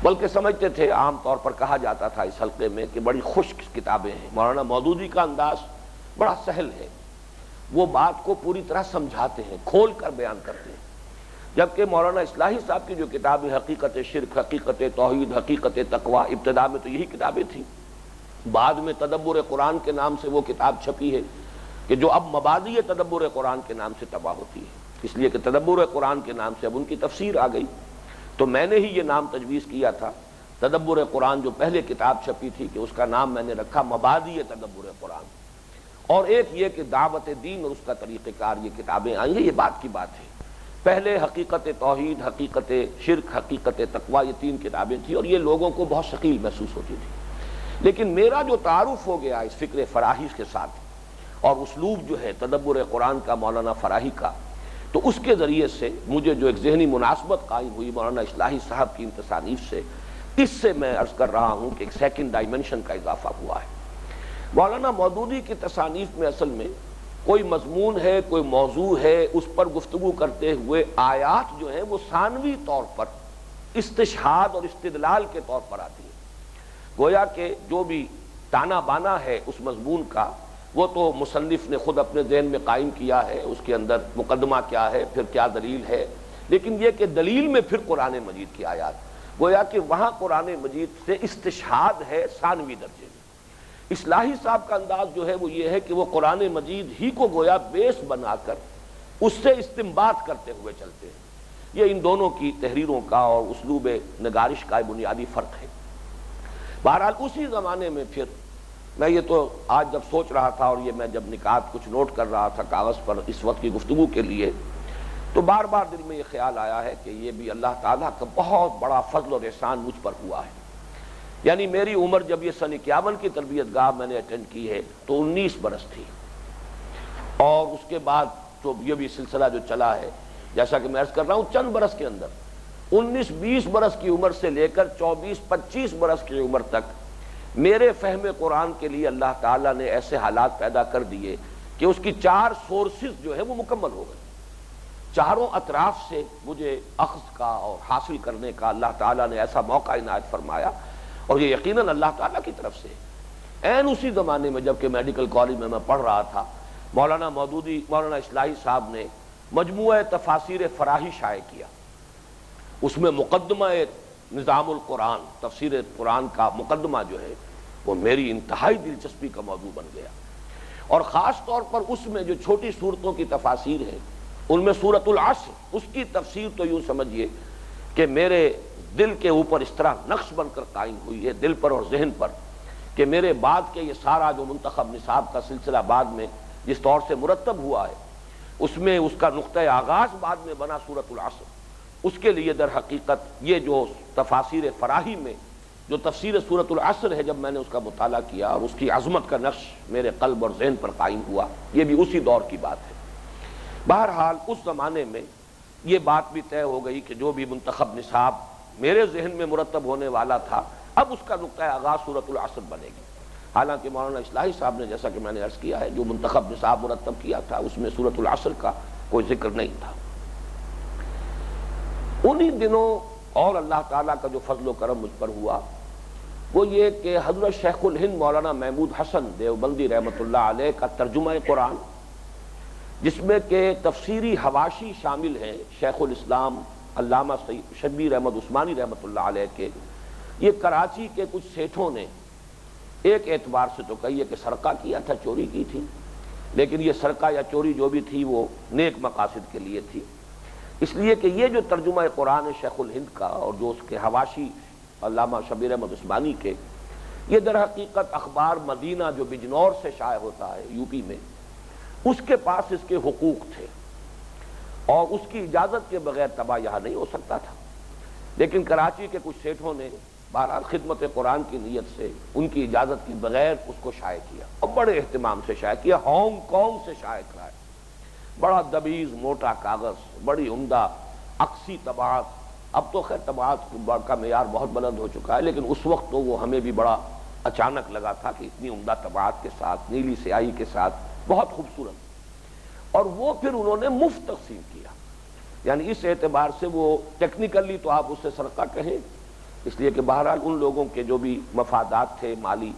بلکہ سمجھتے تھے، عام طور پر کہا جاتا تھا اس حلقے میں کہ بڑی خشک کتابیں ہیں۔ مولانا مودودی کا انداز بڑا سہل ہے، وہ بات کو پوری طرح سمجھاتے ہیں، کھول کر بیان کرتے ہیں، جبکہ مولانا اصلاحی صاحب کی جو کتابیں حقیقت شرک، حقیقت توحید، حقیقت تقویٰ، ابتدا میں تو یہی کتابیں تھیں، بعد میں تدبر قرآن کے نام سے وہ کتاب چھپی ہے کہ جو اب مبادئ تدبر قرآن کے نام سے تباہ ہوتی ہے، اس لیے کہ تدبر قرآن کے نام سے اب ان کی تفسیر آ گئی۔ تو میں نے ہی یہ نام تجویز کیا تھا، تدبر قرآن جو پہلے کتاب چھپی تھی کہ اس کا نام میں نے رکھا مبادئ تدبر قرآن، اور ایک یہ کہ دعوت دین اور اس کا طریقہ کار، یہ کتابیں آئی ہیں، یہ بات کی بات ہے۔ پہلے حقیقت توحید، حقیقت شرک، حقیقت تقویٰ، یہ 3 کتابیں تھیں، اور یہ لوگوں کو بہت ثقیل محسوس ہوتی تھی۔ لیکن میرا جو تعارف ہو گیا اس فکر فراہی کے ساتھ، اور اسلوب جو ہے تدبر قرآن کا مولانا فراہی کا، تو اس کے ذریعے سے مجھے جو ایک ذہنی مناسبت قائم ہوئی مولانا اصلاحی صاحب کی ان تصانیف سے، اس سے میں عرض کر رہا ہوں کہ ایک سیکنڈ ڈائمنشن کا اضافہ ہوا ہے۔ مولانا مودودی کی تصانیف میں اصل میں کوئی مضمون ہے، کوئی موضوع ہے، اس پر گفتگو کرتے ہوئے آیات جو ہیں وہ ثانوی طور پر استشہاد اور استدلال کے طور پر آتی ہے۔ گویا کہ جو بھی تانا بانا ہے اس مضمون کا وہ تو مصنف نے خود اپنے ذہن میں قائم کیا ہے، اس کے اندر مقدمہ کیا ہے، پھر کیا دلیل ہے، لیکن یہ کہ دلیل میں پھر قرآن مجید کی آیات، گویا کہ وہاں قرآن مجید سے استشہاد ہے ثانوی درجے میں۔ اصلاحی صاحب کا انداز جو ہے وہ یہ ہے کہ وہ قرآن مجید ہی کو گویا بیس بنا کر اس سے استنباط کرتے ہوئے چلتے ہیں۔ یہ ان دونوں کی تحریروں کا اور اسلوب نگارش کا بنیادی فرق ہے۔ بہرحال اسی زمانے میں پھر میں یہ تو آج جب سوچ رہا تھا اور یہ میں جب نکات کچھ نوٹ کر رہا تھا کاغذ پر اس وقت کی گفتگو کے لیے، تو بار بار دل میں یہ خیال آیا ہے کہ یہ بھی اللہ تعالیٰ کا بہت بڑا فضل اور احسان مجھ پر ہوا ہے۔ یعنی میری عمر جب یہ سن 51 کی تربیت گاہ میں نے اٹینڈ کی ہے تو 19 برس تھی، اور اس کے بعد تو یہ بھی سلسلہ جو چلا ہے جیسا کہ میں عرض کر رہا ہوں چند برس کے اندر 19-20 برس کی عمر سے لے کر 24-25 برس کی عمر تک میرے فہم قرآن کے لیے اللہ تعالیٰ نے ایسے حالات پیدا کر دیے کہ اس کی 4 سورسز جو ہے وہ مکمل ہو گئے۔ چاروں اطراف سے مجھے اخذ کا اور حاصل کرنے کا اللہ تعالیٰ نے ایسا موقع عنایت فرمایا، اور یہ یقیناً اللہ تعالیٰ کی طرف سے۔ عین اسی زمانے میں جبکہ میڈیکل کالج میں پڑھ رہا تھا، مولانا مودودی، مولانا اصلاحی صاحب نے مجموعہ تفاسیر فراہی شائع کیا۔ اس میں مقدمہ نظام القرآن، تفسیر قرآن کا مقدمہ جو ہے وہ میری انتہائی دلچسپی کا موضوع بن گیا، اور خاص طور پر اس میں جو چھوٹی صورتوں کی تفاسیر ہیں ان میں سورۃ العصر، اس کی تفسیر تو یوں سمجھیے کہ میرے دل کے اوپر اس طرح نقش بن کر قائم ہوئی ہے، دل پر اور ذہن پر، کہ میرے بعد کے یہ سارا جو منتخب نصاب کا سلسلہ بعد میں جس طور سے مرتب ہوا ہے اس میں اس کا نقطۂ آغاز بعد میں بنا سورۃ العصر۔ اس کے لیے در حقیقت یہ جو تفاسیر فراہی میں جو تفسیر سورۃ العصر ہے، جب میں نے اس کا مطالعہ کیا اور اس کی عظمت کا نقش میرے قلب اور ذہن پر قائم ہوا، یہ بھی اسی دور کی بات ہے۔ بہرحال اس زمانے میں یہ بات بھی طے ہو گئی کہ جو بھی منتخب نصاب میرے ذہن میں مرتب ہونے والا تھا اب اس کا نقطۂ آغاز سورۃ العصر بنے گی۔ حالانکہ مولانا اصلاحی صاحب نے جیسا کہ میں نے عرض کیا ہے جو منتخب نصاب مرتب کیا تھا اس میں سورۃ العصر کا کوئی ذکر نہیں تھا۔ انہی دنوں اور اللہ تعالیٰ کا جو فضل و کرم مجھ پر ہوا وہ یہ کہ حضرت شیخ الہند مولانا محمود حسن دیوبندی رحمۃ اللہ علیہ کا ترجمہ قرآن، جس میں کہ تفسیری حواشی شامل ہیں شیخ الاسلام علامہ شبیر احمد عثمانی رحمۃ اللہ علیہ کے، یہ کراچی کے کچھ سیٹھوں نے ایک اعتبار سے تو کہیے کہ سرقہ کیا تھا، چوری کی تھی، لیکن یہ سرقہ یا چوری جو بھی تھی وہ نیک مقاصد کے لیے تھی، اس لیے کہ یہ جو ترجمہ قرآن ہے شیخ الہند کا اور جو اس کے حواشی علامہ شبیر احمد عثمانی کے، یہ در حقیقت اخبار مدینہ جو بجنور سے شائع ہوتا ہے یو پی میں، اس کے پاس اس کے حقوق تھے اور اس کی اجازت کے بغیر طبع یہاں نہیں ہو سکتا تھا، لیکن کراچی کے کچھ سیٹھوں نے بہرحال خدمت قرآن کی نیت سے ان کی اجازت کے بغیر اس کو شائع کیا اور بڑے اہتمام سے شائع کیا، ہانگ کانگ سے شائع کرایا، بڑا دبیز موٹا کاغذ، بڑی عمدہ عکسی طباعت۔ اب تو خیر طباعت کا معیار بہت بلند ہو چکا ہے، لیکن اس وقت تو وہ ہمیں بھی بڑا اچانک لگا تھا کہ اتنی عمدہ طباعت کے ساتھ نیلی سیاہی کے ساتھ بہت خوبصورت، اور وہ پھر انہوں نے مفت تقسیم کیا۔ یعنی اس اعتبار سے وہ ٹیکنیکلی تو آپ اسے سرقہ کہیں، اس لیے کہ بہرحال ان لوگوں کے جو بھی مفادات تھے مالی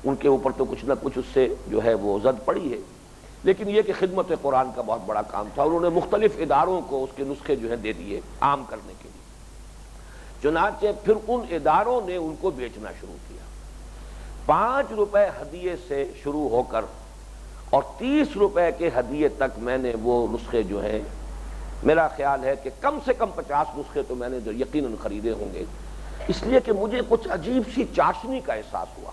ان کے اوپر تو کچھ نہ کچھ اس سے جو ہے وہ زد پڑی ہے، لیکن یہ کہ خدمت قرآن کا بہت بڑا کام تھا، انہوں نے مختلف اداروں کو اس کے نسخے جو ہے دے دیے عام کرنے کے لیے۔ چنانچہ پھر ان اداروں نے ان کو بیچنا شروع کیا، 5 روپے ہدیے سے شروع ہو کر اور 30 روپے کے ہدیے تک میں نے وہ نسخے جو ہیں، میرا خیال ہے کہ کم سے کم 50 نسخے تو میں نے جو یقیناً خریدے ہوں گے، اس لیے کہ مجھے کچھ عجیب سی چاشنی کا احساس ہوا۔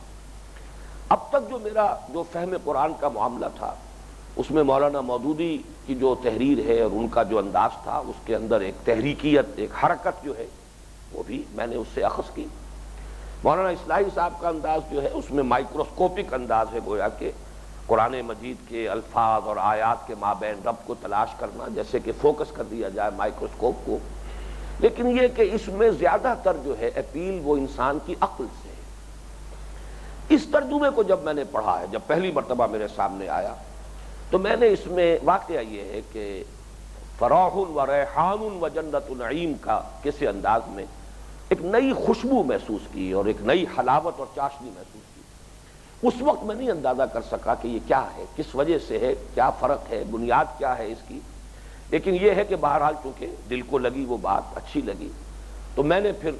اب تک جو میرا جو فہم قرآن کا معاملہ تھا اس میں مولانا مودودی کی جو تحریر ہے اور ان کا جو انداز تھا اس کے اندر ایک تحریکیت، ایک حرکت جو ہے وہ بھی میں نے اس سے اخذ کی۔ مولانا اصلاحی صاحب کا انداز جو ہے اس میں مائکروسکوپک انداز ہے، گویا کہ قرآن مجید کے الفاظ اور آیات کے مابین رب کو تلاش کرنا، جیسے کہ فوکس کر دیا جائے مائکروسکوپ کو، لیکن یہ کہ اس میں زیادہ تر جو ہے اپیل وہ انسان کی عقل سے ہے۔ اس ترجمے کو جب میں نے پڑھا ہے، جب پہلی مرتبہ میرے سامنے آیا، تو میں نے اس میں واقعہ یہ ہے کہ فراح و ریحان و جنت نعیم کا کسی انداز میں ایک نئی خوشبو محسوس کی اور ایک نئی حلاوت اور چاشنی محسوس کی۔ اس وقت میں نہیں اندازہ کر سکا کہ یہ کیا ہے، کس وجہ سے ہے، کیا فرق ہے، بنیاد کیا ہے اس کی، لیکن یہ ہے کہ بہرحال چونکہ دل کو لگی وہ بات اچھی لگی، تو میں نے پھر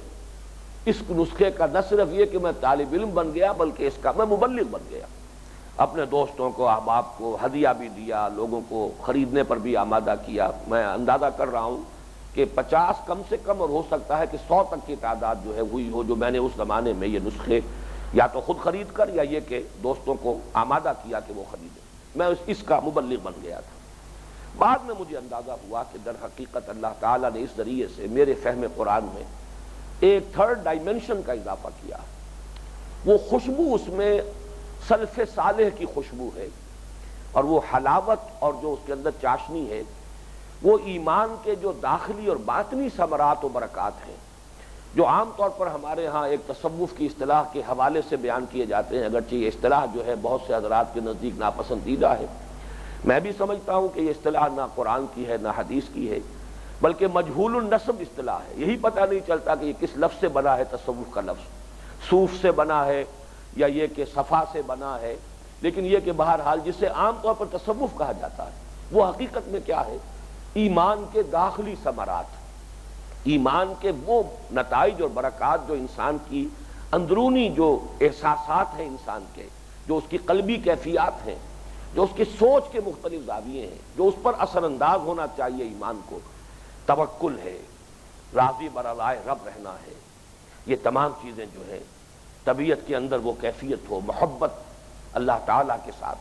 اس نسخے کا نہ صرف یہ کہ میں طالب علم بن گیا بلکہ اس کا میں مبلغ بن گیا، اپنے دوستوں کو احباب کو ہدیہ بھی دیا، لوگوں کو خریدنے پر بھی آمادہ کیا۔ میں اندازہ کر رہا ہوں کہ 50 کم سے کم اور ہو سکتا ہے کہ 100 تک کی تعداد جو ہے ہوئی ہو، جو میں نے اس زمانے میں یہ نسخے یا تو خود خرید کر یا یہ کہ دوستوں کو آمادہ کیا کہ وہ خریدیں۔ میں اس کا مبلغ بن گیا تھا۔ بعد میں مجھے اندازہ ہوا کہ در حقیقت اللہ تعالیٰ نے اس ذریعے سے میرے فہم قرآن میں ایک تھرڈ ڈائمنشن کا اضافہ کیا۔ وہ خوشبو اس میں سلف صالح کی خوشبو ہے، اور وہ حلاوت اور جو اس کے اندر چاشنی ہے وہ ایمان کے جو داخلی اور باطنی ثمرات و برکات ہیں، جو عام طور پر ہمارے ہاں ایک تصوف کی اصطلاح کے حوالے سے بیان کیے جاتے ہیں، اگرچہ یہ اصطلاح جو ہے بہت سے حضرات کے نزدیک ناپسندیدہ ہے۔ میں بھی سمجھتا ہوں کہ یہ اصطلاح نہ قرآن کی ہے نہ حدیث کی ہے، بلکہ مجہول النسب اصطلاح ہے۔ یہی پتہ نہیں چلتا کہ یہ کس لفظ سے بنا ہے، تصوف کا لفظ صوف سے بنا ہے یا یہ کہ صفا سے بنا ہے، لیکن یہ کہ بہرحال جسے عام طور پر تصوف کہا جاتا ہے وہ حقیقت میں کیا ہے؟ ایمان کے داخلی ثمرات، ایمان کے وہ نتائج اور برکات جو انسان کی اندرونی جو احساسات ہیں انسان کے، جو اس کی قلبی کیفیات ہیں، جو اس کی سوچ کے مختلف زاویے ہیں، جو اس پر اثر انداز ہونا چاہیے ایمان کو، توکل ہے، راضی برضائے رب رہنا ہے، یہ تمام چیزیں جو ہیں طبیعت کے اندر وہ کیفیت ہو، محبت اللہ تعالیٰ کے ساتھ،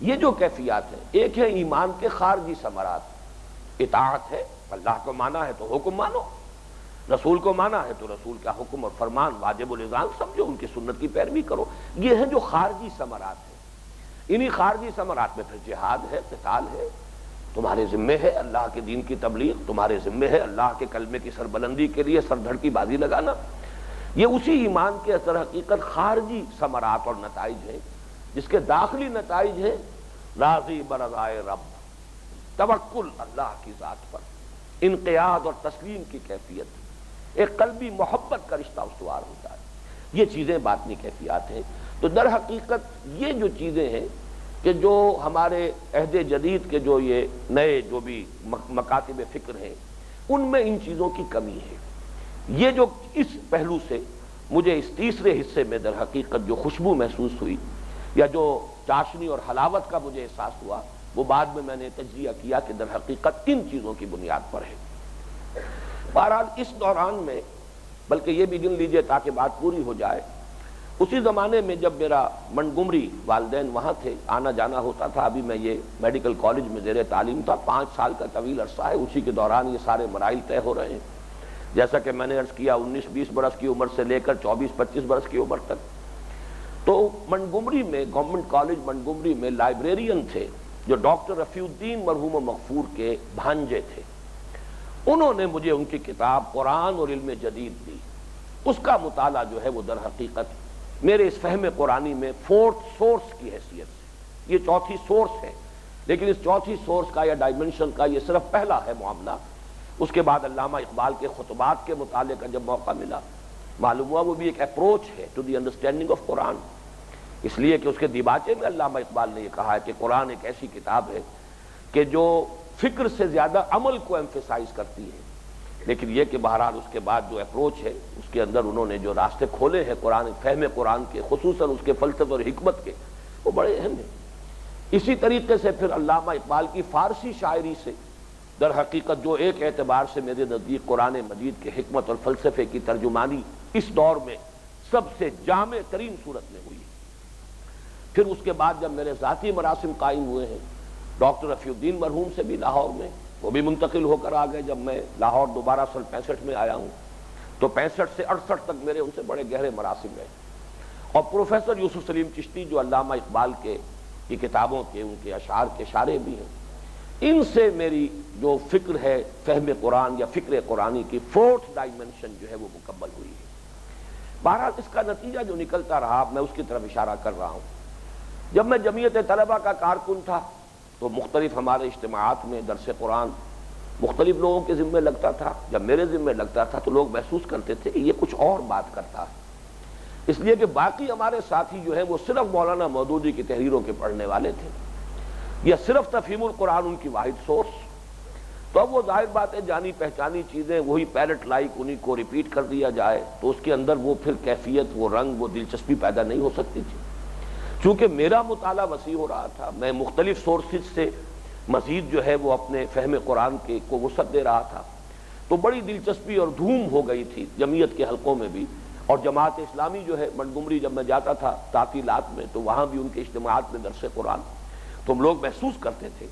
یہ جو کیفیات ہیں، ایک ہے ایمان کے خارجی ثمرات، اطاعت ہے، اللہ کو مانا ہے تو حکم مانو، رسول کو مانا ہے تو رسول کا حکم اور فرمان واجب الازام سمجھو، ان کی سنت کی پیروی کرو، یہ ہیں جو خارجی ثمرات ہیں۔ انہی خارجی ثمرات میں پھر جہاد ہے، قتال ہے، تمہارے ذمے ہے اللہ کے دین کی تبلیغ، تمہارے ذمے ہے اللہ کے کلمے کی سربلندی کے لیے سر دھڑ کی بازی لگانا، یہ اسی ایمان کے اثر حقیقت خارجی ثمرات اور نتائج ہیں، جس کے داخلی نتائج ہیں راضی برضائے رب، توکل اللہ کی ذات پر، انقیاد اور تسلیم کی کیفیت، ایک قلبی محبت کا رشتہ استوار ہوتا ہے، یہ چیزیں باطنی کیفیات ہیں۔ تو در حقیقت یہ جو چیزیں ہیں کہ جو ہمارے عہد جدید کے جو یہ نئے جو بھی مکاتب فکر ہیں، ان میں ان چیزوں کی کمی ہے۔ یہ جو اس پہلو سے مجھے اس تیسرے حصے میں در حقیقت جو خوشبو محسوس ہوئی یا جو چاشنی اور حلاوت کا مجھے احساس ہوا، وہ بعد میں نے تجزیہ کیا کہ در حقیقت ان چیزوں کی بنیاد پر ہے۔ بہرحال اس دوران میں، بلکہ یہ بھی گن لیجئے تاکہ بات پوری ہو جائے، اسی زمانے میں جب میرا منگمری والدین وہاں تھے، آنا جانا ہوتا تھا، ابھی میں یہ میڈیکل کالج میں زیر تعلیم تھا، 5 سال کا طویل عرصہ ہے، اسی کے دوران یہ سارے مراحل طے ہو رہے ہیں، جیسا کہ میں نے عرض کیا 19-20 برس کی عمر سے لے کر 24-25 برس کی عمر تک۔ تو منگمری میں، گورنمنٹ کالج منگمری میں لائبریرین تھے جو ڈاکٹر رفیع الدین مرحوم و مغفور کے بھانجے تھے، انہوں نے مجھے ان کی کتاب قرآن اور علم جدید دی۔ اس کا مطالعہ جو ہے وہ در حقیقت میرے اس فہم قرآنی میں 4th سورس کی حیثیت سے، یہ 4تھی سورس ہے، لیکن اس 4تھی سورس کا یا ڈائمنشن کا یہ صرف پہلا ہے معاملہ۔ اس کے بعد علامہ اقبال کے خطبات کے مطالعے کا جب موقع ملا، معلوم ہوا وہ بھی ایک اپروچ ہے ٹو دی انڈرسٹینڈنگ آف قرآن، اس لیے کہ اس کے دیباچے میں علامہ اقبال نے یہ کہا ہے کہ قرآن ایک ایسی کتاب ہے کہ جو فکر سے زیادہ عمل کو ایمفیسائز کرتی ہے، لیکن یہ کہ بہرحال اس کے بعد جو اپروچ ہے اس کے اندر انہوں نے جو راستے کھولے ہیں قرآن، فہم قرآن کے، خصوصاً اس کے فلسفے اور حکمت کے، وہ بڑے اہم ہیں۔ اسی طریقے سے پھر علامہ اقبال کی فارسی شاعری سے در حقیقت جو ایک اعتبار سے میرے نزدیک قرآن مجید کے حکمت اور فلسفے کی ترجمانی اس دور میں سب سے جامع ترین صورت میں ہوئی۔ پھر اس کے بعد جب میرے ذاتی مراسم قائم ہوئے ہیں ڈاکٹر رفیع الدین مرحوم سے بھی لاہور میں، وہ بھی منتقل ہو کر آ گئے، جب میں لاہور دوبارہ سن 65 میں آیا ہوں، تو 65 سے 68 تک میرے ان سے بڑے گہرے مراسم رہے۔ اور پروفیسر یوسف سلیم چشتی جو علامہ اقبال کے کی کتابوں کے، ان کے اشعار کے شارح بھی ہیں، ان سے میری جو فکر ہے فہم قرآن یا فکر قرآنی کی فورتھ ڈائمنشن جو ہے وہ مکمل ہوئی ہے۔ بہرحال اس کا نتیجہ جو نکلتا رہا میں اس کی طرف اشارہ کر رہا ہوں۔ جب میں جمعیت طلبہ کا کارکن تھا تو مختلف ہمارے اجتماعات میں درس قرآن مختلف لوگوں کے ذمے لگتا تھا۔ جب میرے ذمے لگتا تھا تو لوگ محسوس کرتے تھے کہ یہ کچھ اور بات کرتا ہے، اس لیے کہ باقی ہمارے ساتھی جو ہیں وہ صرف مولانا مودودی کی تحریروں کے پڑھنے والے تھے، یا صرف تفہیم القرآن ان کی واحد سورس۔ تو اب وہ ظاہر بات ہے جانی پہچانی چیزیں وہی پیرٹ لائک انہی کو ریپیٹ کر دیا جائے تو اس کے اندر وہ پھر کیفیت، وہ رنگ، وہ دلچسپی پیدا نہیں ہو سکتی تھی۔ چونکہ میرا مطالعہ وسیع ہو رہا تھا، میں مختلف سورسز سے مزید جو ہے وہ اپنے فہم قرآن کے کو وسعت دے رہا تھا، تو بڑی دلچسپی اور دھوم ہو گئی تھی جمعیت کے حلقوں میں بھی۔ اور جماعت اسلامی جو ہے منٹگمری جب میں جاتا تھا تعطیلات میں تو وہاں بھی ان کے اجتماعات میں درس قرآن، تو ہم لوگ محسوس کرتے تھے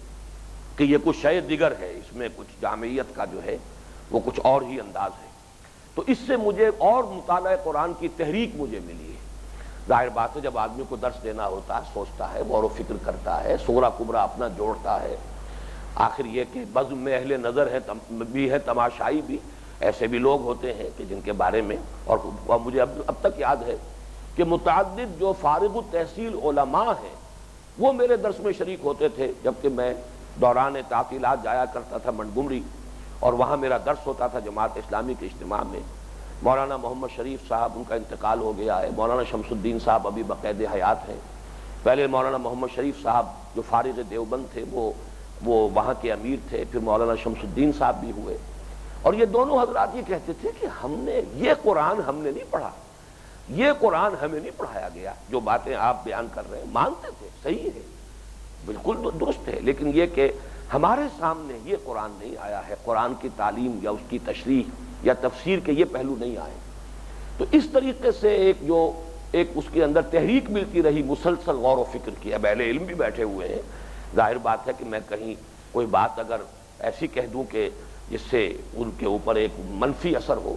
کہ یہ کچھ شے دیگر ہے، اس میں کچھ جامعیت کا جو ہے وہ کچھ اور ہی انداز ہے۔ تو اس سے مجھے اور مطالعہ قرآن کی تحریک مجھے ملی ہے۔ ظاہر بات ہے جب آدمی کو درس دینا ہوتا ہے، سوچتا ہے، غور و فکر کرتا ہے، صغرا کبرا اپنا جوڑتا ہے۔ آخر یہ کہ بزم میں اہل نظر ہے بھی ہے، تماشائی بھی، ایسے بھی لوگ ہوتے ہیں کہ جن کے بارے میں اور مجھے اب تک یاد ہے کہ متعدد جو فارغ التحصیل علماء ہیں وہ میرے درس میں شریک ہوتے تھے، جبکہ میں دوران تعطیلات جایا کرتا تھا منٹگمری اور وہاں میرا درس ہوتا تھا جماعت اسلامی کے اجتماع میں۔ مولانا محمد شریف صاحب، ان کا انتقال ہو گیا ہے، مولانا شمس الدین صاحب ابھی بقید حیات ہیں، پہلے مولانا محمد شریف صاحب جو فارغ دیوبند تھے وہ وہاں کے امیر تھے، پھر مولانا شمس الدین صاحب بھی ہوئے، اور یہ دونوں حضرات یہ کہتے تھے کہ ہم نے یہ قرآن ہم نے نہیں پڑھا، یہ قرآن ہمیں نہیں پڑھایا گیا، جو باتیں آپ بیان کر رہے ہیں مانتے تھے، صحیح ہے، بالکل درست ہے، لیکن یہ کہ ہمارے سامنے یہ قرآن نہیں آیا ہے، قرآن کی تعلیم یا اس کی تشریح یا تفسیر کے یہ پہلو نہیں آئے۔ تو اس طریقے سے ایک اس کے اندر تحریک ملتی رہی مسلسل غور و فکر کی۔ اب اہل علم بھی بیٹھے ہوئے ہیں، ظاہر بات ہے کہ میں کہیں کوئی بات اگر ایسی کہہ دوں کہ جس سے ان کے اوپر ایک منفی اثر ہو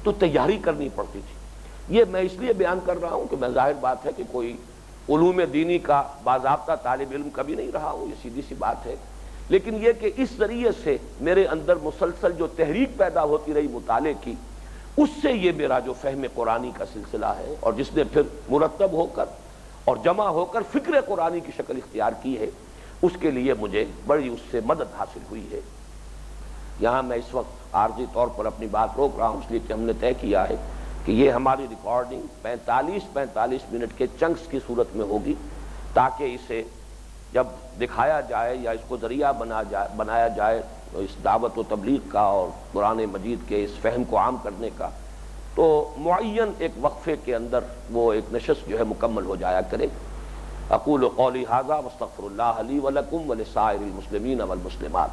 تو تیاری کرنی پڑتی تھی۔ یہ میں اس لیے بیان کر رہا ہوں کہ میں ظاہر بات ہے کہ کوئی علوم دینی کا باضابطہ طالب علم کبھی نہیں رہا ہوں، یہ سیدھی سی بات ہے، لیکن یہ کہ اس ذریعے سے میرے اندر مسلسل جو تحریک پیدا ہوتی رہی مطالعے کی، اس سے یہ میرا جو فہم قرآنی کا سلسلہ ہے اور جس نے پھر مرتب ہو کر اور جمع ہو کر فکر قرآنی کی شکل اختیار کی ہے، اس کے لیے مجھے بڑی اس سے مدد حاصل ہوئی ہے۔ یہاں میں اس وقت عارضی طور پر اپنی بات روک رہا ہوں اس لیے کہ ہم نے طے کیا ہے کہ یہ ہماری ریکارڈنگ 45 منٹ کے چنکس کی صورت میں ہوگی، تاکہ اسے جب دکھایا جائے یا اس کو ذریعہ بنایا جائے اس دعوت و تبلیغ کا اور قرآن مجید کے اس فہم کو عام کرنے کا، تو معین ایک وقفے کے اندر وہ ایک نشست جو ہے مکمل ہو جایا کرے۔ اقول قولی ھذا واستغفر اللہ لی ولکم ولسائر المسلمین والمسلمات۔